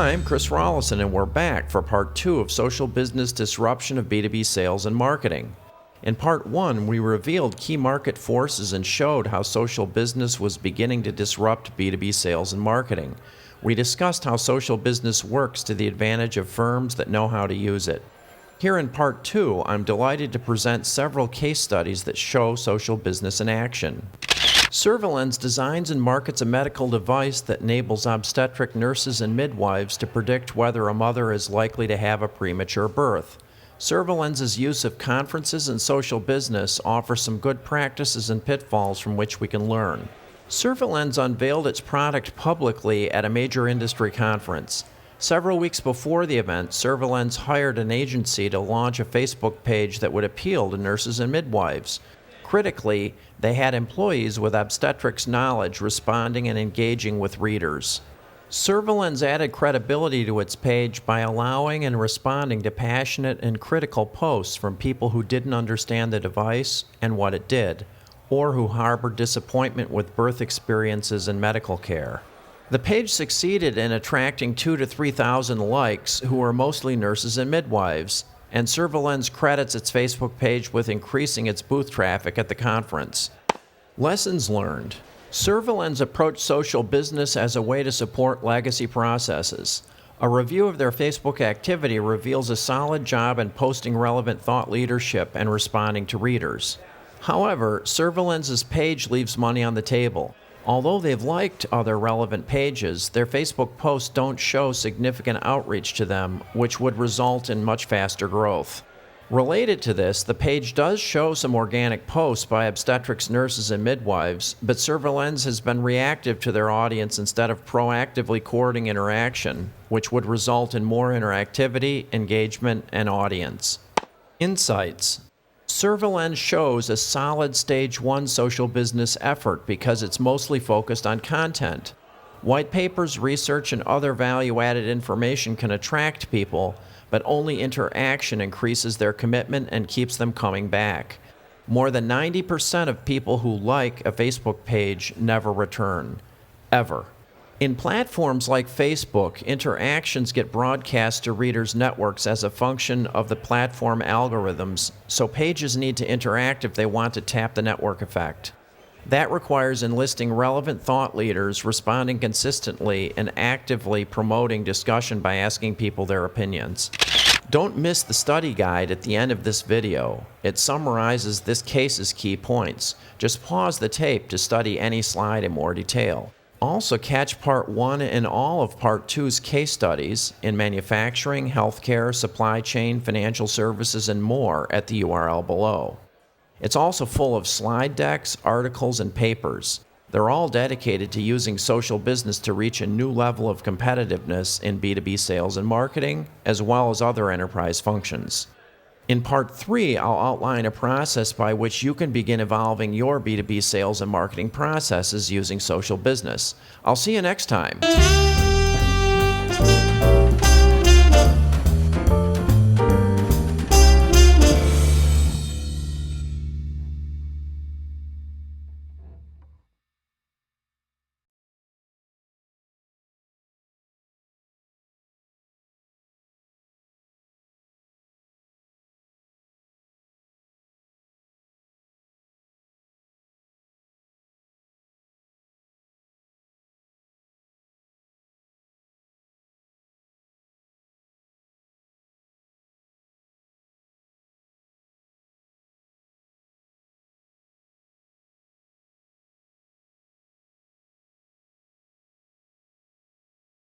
I'm Chris Rollison, and we're back for part 2 of Social Business Disruption of B2B Sales and Marketing. In part 1, we revealed key market forces and showed how social business was beginning to disrupt B2B sales and marketing. We discussed how social business works to the advantage of firms that know how to use it. Here in part 2, I'm delighted to present several case studies that show social business in action. Cervilenz designs and markets a medical device that enables obstetric nurses and midwives to predict whether a mother is likely to have a premature birth. Cervilenz's use of conferences and social business offers some good practices and pitfalls from which we can learn. Cervilenz unveiled its product publicly at a major industry conference. Several weeks before the event, Cervilenz hired an agency to launch a Facebook page that would appeal to nurses and midwives. Critically, they had employees with obstetrics knowledge responding and engaging with readers. Cervilenz added credibility to its page by allowing and responding to passionate and critical posts from people who didn't understand the device and what it did, or who harbored disappointment with birth experiences and medical care. The page succeeded in attracting 2,000 to 3,000 likes, who were mostly nurses and midwives, and Cervilenz credits its Facebook page with increasing its booth traffic at the conference. Lessons learned. Cervilenz approached social business as a way to support legacy processes. A review of their Facebook activity reveals a solid job in posting relevant thought leadership and responding to readers. However, Cervilenz's page leaves money on the table. Although they've liked other relevant pages, their Facebook posts don't show significant outreach to them, which would result in much faster growth. Related to this, the page does show some organic posts by obstetrics nurses and midwives, but Cervilenz has been reactive to their audience instead of proactively courting interaction, which would result in more interactivity, engagement, and audience. Insights. Cervilenz shows a solid Stage 1 social business effort because it's mostly focused on content. White papers, research, and other value-added information can attract people, but only interaction increases their commitment and keeps them coming back. More than 90% of people who like a Facebook page never return, ever. In platforms like Facebook, interactions get broadcast to readers' networks as a function of the platform algorithms, so pages need to interact if they want to tap the network effect. That requires enlisting relevant thought leaders, responding consistently, and actively promoting discussion by asking people their opinions. Don't miss the study guide at the end of this video. It summarizes this case's key points. Just pause the tape to study any slide in more detail. Also catch Part 1 and all of Part 2's case studies in manufacturing, healthcare, supply chain, financial services, and more at the URL below. It's also full of slide decks, articles, and papers. They're all dedicated to using social business to reach a new level of competitiveness in B2B sales and marketing, as well as other enterprise functions. In Part 3, I'll outline a process by which you can begin evolving your B2B sales and marketing processes using social business. I'll see you next time.